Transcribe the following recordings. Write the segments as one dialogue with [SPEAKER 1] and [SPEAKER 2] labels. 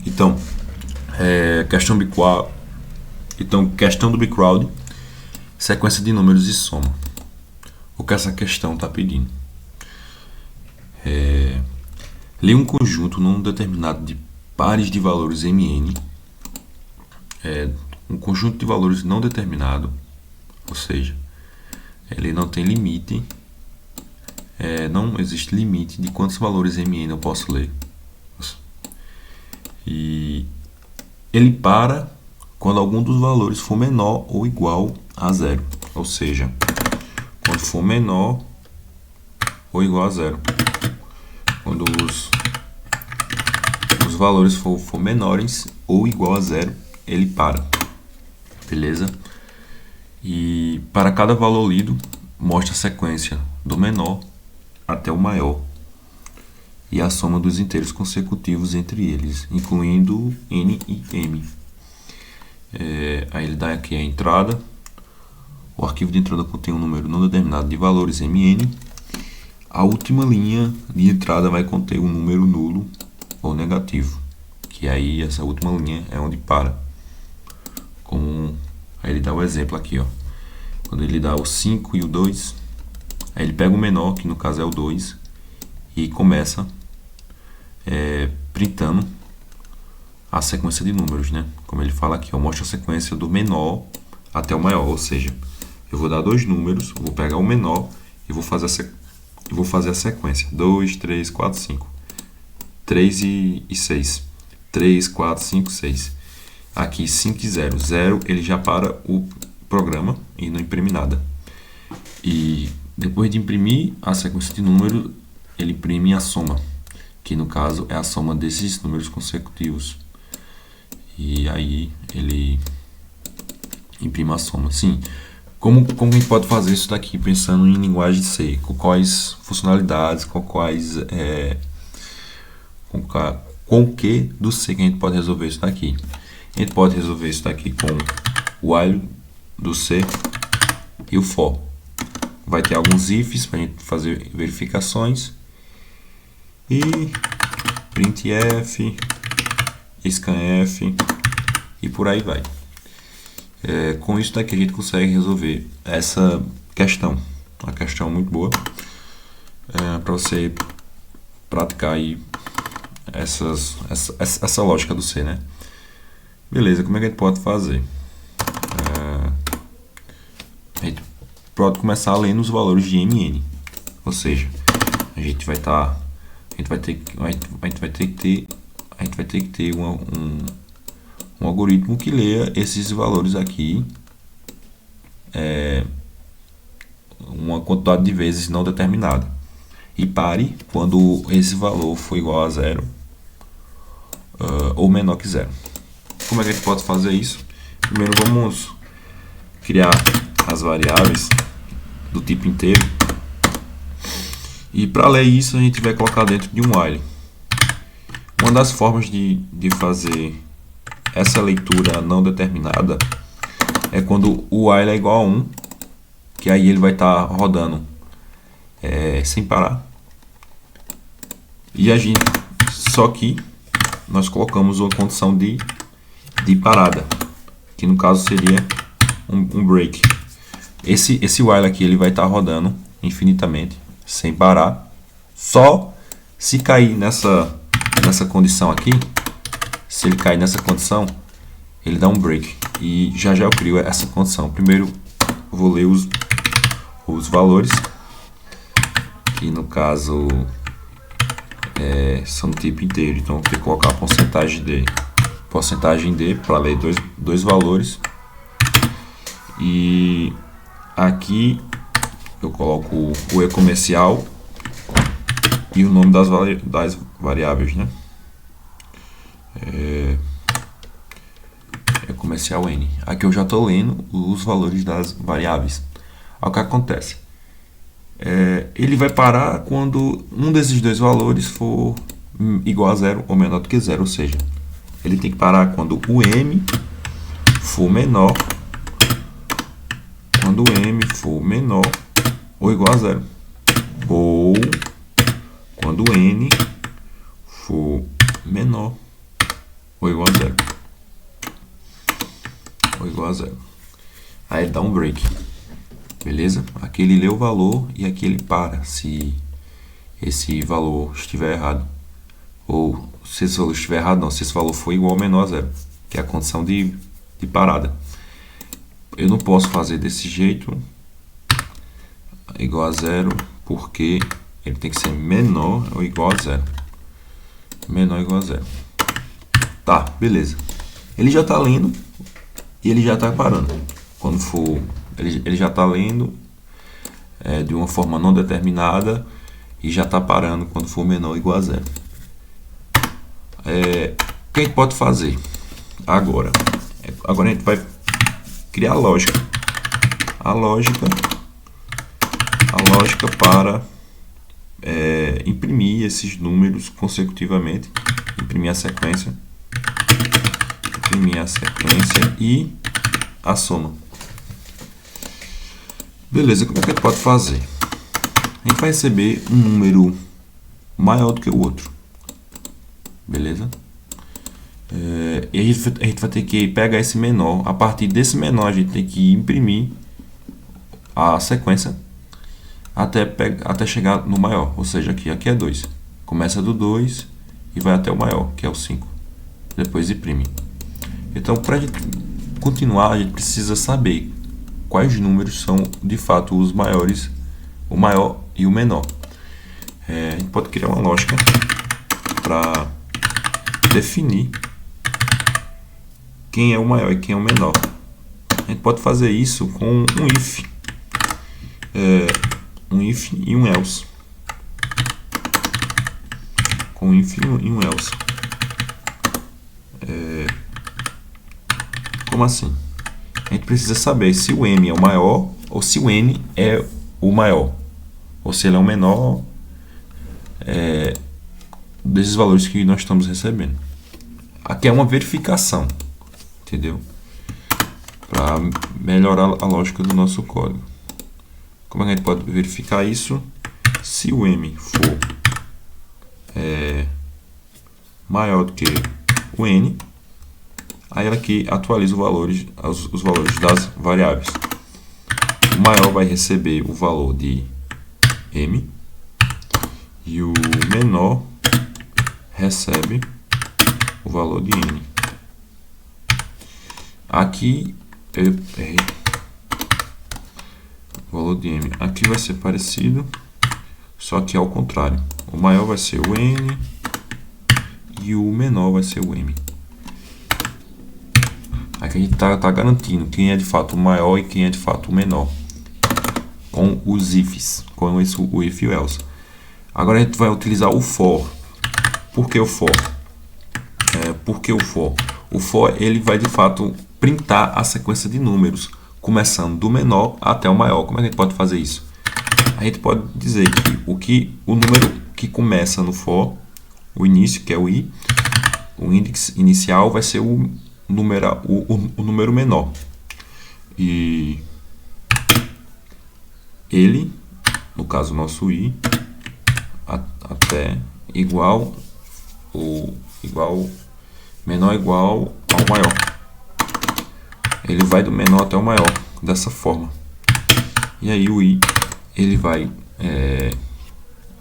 [SPEAKER 1] Então, questão do bicrowd, sequência de números e soma. O que essa questão está pedindo? Lê um conjunto não determinado de pares de valores mn, um conjunto de valores não determinado, ou seja, ele não tem limite, não existe limite de quantos valores mn eu posso ler. E ele para quando algum dos valores for menor ou igual a zero, ou seja, quando for menor ou igual a zero. Quando os valores for menores ou igual a zero, ele para. Beleza? E para cada valor lido, mostra a sequência do menor até o maior e a soma dos inteiros consecutivos entre eles, incluindo n e m. Aí ele dá aqui a entrada. O arquivo de entrada contém um número não determinado de valores mn. A última linha de entrada vai conter um número nulo ou negativo, que aí essa última linha é onde para. Aí ele dá o exemplo aqui, ó. Quando ele dá o 5 e o 2, aí ele pega o menor, que no caso é o 2, e começa printando a sequência de números, né? Como ele fala aqui, eu mostro a sequência do menor até o maior, ou seja, eu vou dar dois números, vou pegar o menor e vou fazer a sequência 2, 3, 4, 5, 3 e 6, 3, 4, 5, 6. Aqui 5 e 0, 0 ele já para o programa e não imprime nada. E depois de imprimir a sequência de números, ele imprime a soma, que no caso é a soma desses números consecutivos. E aí ele imprime a soma. Sim, como a gente pode fazer isso daqui pensando em linguagem C? Com quais funcionalidades, com o que do C que a gente pode resolver isso daqui? A gente pode resolver isso daqui com o while do C e o for. Vai ter alguns ifs para a gente fazer verificações. E printf, scanf e por aí vai. Com isso daqui a gente consegue resolver essa questão. Uma questão muito boa para você praticar aí essa lógica do C, né? Beleza, como é que a gente pode fazer? A gente pode começar lendo os valores de mn, ou seja, a gente vai ter que ter um algoritmo que leia esses valores aqui uma quantidade de vezes não determinada e pare quando esse valor for igual a zero ou menor que zero. Como é que a gente pode fazer isso? Primeiro vamos criar as variáveis do tipo inteiro. E para ler isso a gente vai colocar dentro de um while. Uma das formas de fazer essa leitura não determinada é quando o while é igual a 1, que aí ele vai estar rodando sem parar. E a gente, só que nós colocamos uma condição de parada, que no caso seria um break. Esse while aqui ele vai estar rodando infinitamente, sem parar, só se cair nessa condição aqui. Se ele cair nessa condição, ele dá um break. E já eu crio essa condição. Primeiro eu vou ler os valores, que no caso são do tipo inteiro, então eu vou ter que colocar porcentagem D para ler dois valores. E aqui eu coloco o e-comercial e o nome das variáveis, né? E-comercial N. Aqui eu já estou lendo os valores das variáveis. Aí o que acontece? Ele vai parar quando um desses dois valores for igual a zero ou menor do que zero, ou seja, ele tem que parar quando o M for menor, ou igual a zero, ou quando N for menor ou igual a zero. Ou igual a zero. Aí ele dá um break. Beleza? Aqui ele lê o valor e aqui ele para se esse valor estiver errado. Ou se esse valor estiver errado, não. Se esse valor for igual ou menor a zero. Que é a condição de parada. Eu não posso fazer desse jeito igual a zero, porque ele tem que ser menor ou igual a zero. Menor ou igual a zero. Tá, beleza. Ele já está lendo e ele já está parando. Quando for, ele já está lendo de uma forma não determinada e já está parando quando for menor ou igual a zero. O que a gente pode fazer agora? Agora a gente vai criar a lógica. A lógica para imprimir esses números consecutivamente. Imprimir a sequência e a soma. Beleza, como é que a gente pode fazer? A gente vai receber um número maior do que o outro. Beleza? E a gente vai ter que pegar esse menor. A partir desse menor, a gente tem que imprimir a sequência até chegar no maior. Ou seja, aqui é 2. Começa do 2 e vai até o maior, que é o 5. Depois imprime. Então, para a gente continuar, a gente precisa saber quais números são de fato os maiores, o maior e o menor. A gente pode criar uma lógica para definir quem é o maior e quem é o menor. A gente pode fazer isso com um if. Um if e um else. Com um if e um else. Como assim? A gente precisa saber se o m é o maior ou se o n é o maior. Ou se ele é o menor desses valores que nós estamos recebendo. Aqui é uma verificação. Entendeu? Para melhorar a lógica do nosso código. Como a gente pode verificar isso? Se o m for maior do que o n, aí ela aqui atualiza os valores das variáveis. O maior vai receber o valor de m e o menor recebe o valor de n. Aqui eu errei. O valor de m aqui vai ser parecido, só que ao contrário. O maior vai ser o n e o menor vai ser o m. Aqui a gente está garantindo quem é de fato o maior e quem é de fato o menor, com os ifs, com o if e o else. Agora a gente vai utilizar o for. Por que o for? O for ele vai de fato printar a sequência de números, começando do menor até o maior. Como é que a gente pode fazer isso? A gente pode dizer que o número que começa no for, o início, que é o i, o índice inicial vai ser o número menor. E ele, no caso nosso i, até igual menor igual ao maior. Ele vai do menor até o maior, dessa forma. E aí o i, ele vai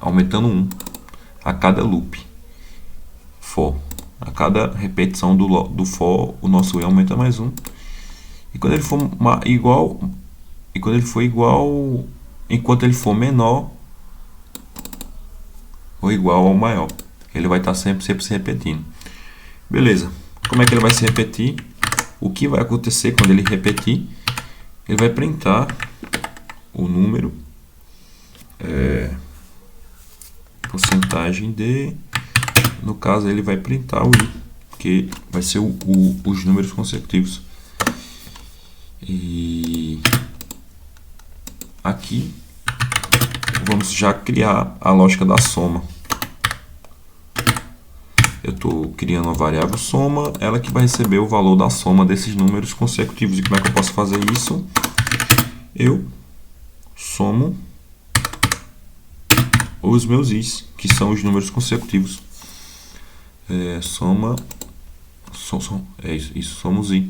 [SPEAKER 1] aumentando 1 a cada loop for. A cada repetição do for, o nosso i aumenta mais 1. E quando ele for igual, enquanto ele for menor ou igual ao maior, ele vai estar sempre se repetindo. Beleza. Como é que ele vai se repetir? O que vai acontecer quando ele repetir? Ele vai printar o número porcentagem de, no caso ele vai printar o i, que vai ser os números consecutivos. E aqui vamos já criar a lógica da soma. Eu estou criando uma variável soma, ela que vai receber o valor da soma desses números consecutivos. E como é que eu posso fazer isso? Eu somo os meus i's, que são os números consecutivos. É isso somos i.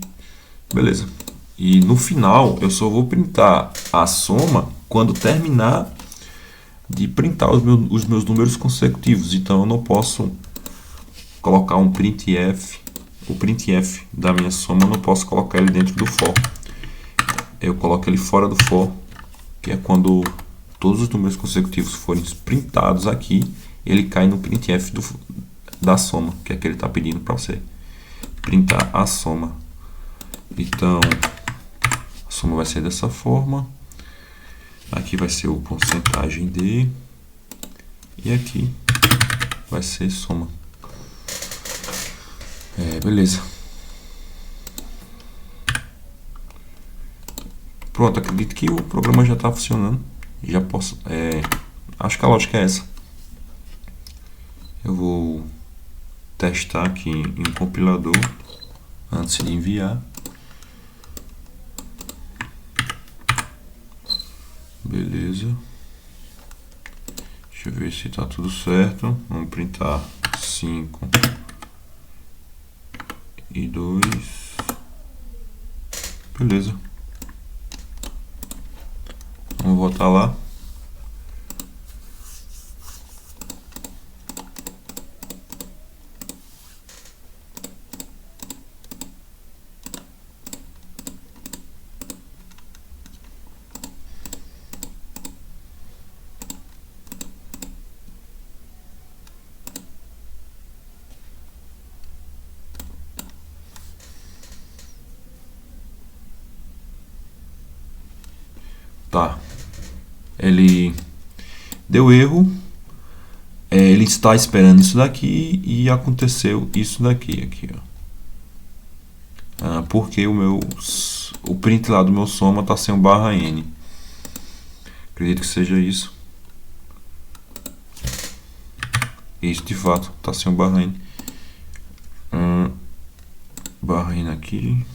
[SPEAKER 1] Beleza. E no final eu só vou printar a soma quando terminar de printar os meus números consecutivos. Então eu não posso colocar um printf. O printf da minha soma eu não posso colocar ele dentro do for. Eu coloco ele fora do for, que é quando todos os números consecutivos forem printados aqui, ele cai no printf da soma, que é que ele está pedindo para você printar a soma. Então, a soma vai ser dessa forma. Aqui vai ser o porcentagem de, e aqui vai ser soma. Beleza. Pronto, acredito que o programa já está funcionando. Já posso. Acho que a lógica é essa. Eu vou testar aqui em um compilador antes de enviar. Beleza. Deixa eu ver se está tudo certo. Vamos printar 5 e 2. Beleza. Vamos voltar lá. Tá. Ele deu erro. Ele está esperando isso daqui e aconteceu isso daqui. Aqui, ó. Porque o print lá do meu soma está sem o /n. Acredito que seja isso. Isso de fato está sem o /n. /n aqui.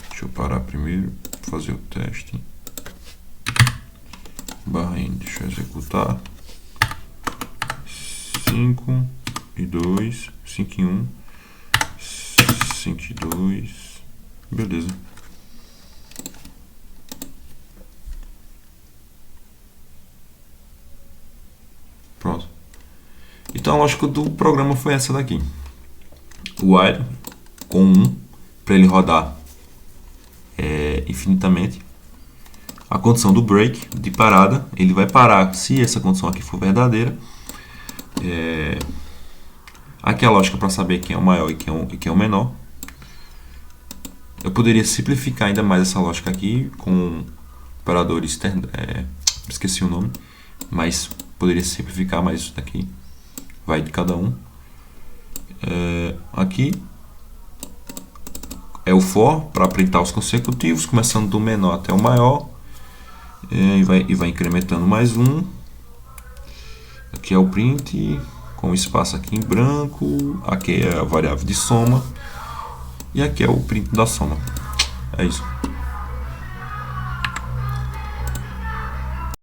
[SPEAKER 1] Deixa eu parar primeiro, fazer o teste. /n, deixa eu executar. 5 e 2, 5 e 1, 5 e 2, beleza. Pronto. Então a lógica do programa foi essa daqui. O while com 1 para ele rodar infinitamente. A condição do break, de parada, ele vai parar se essa condição aqui for verdadeira. Aqui é a lógica para saber quem é o maior e quem é o menor. Eu poderia simplificar ainda mais essa lógica aqui com operadores, esqueci o nome, mas poderia simplificar mais isso daqui. Vai de cada um. Aqui é o for para printar os consecutivos, começando do menor até o maior. E vai incrementando mais um. Aqui é o print com espaço aqui em branco. Aqui é a variável de soma. E aqui é o print da soma. É isso.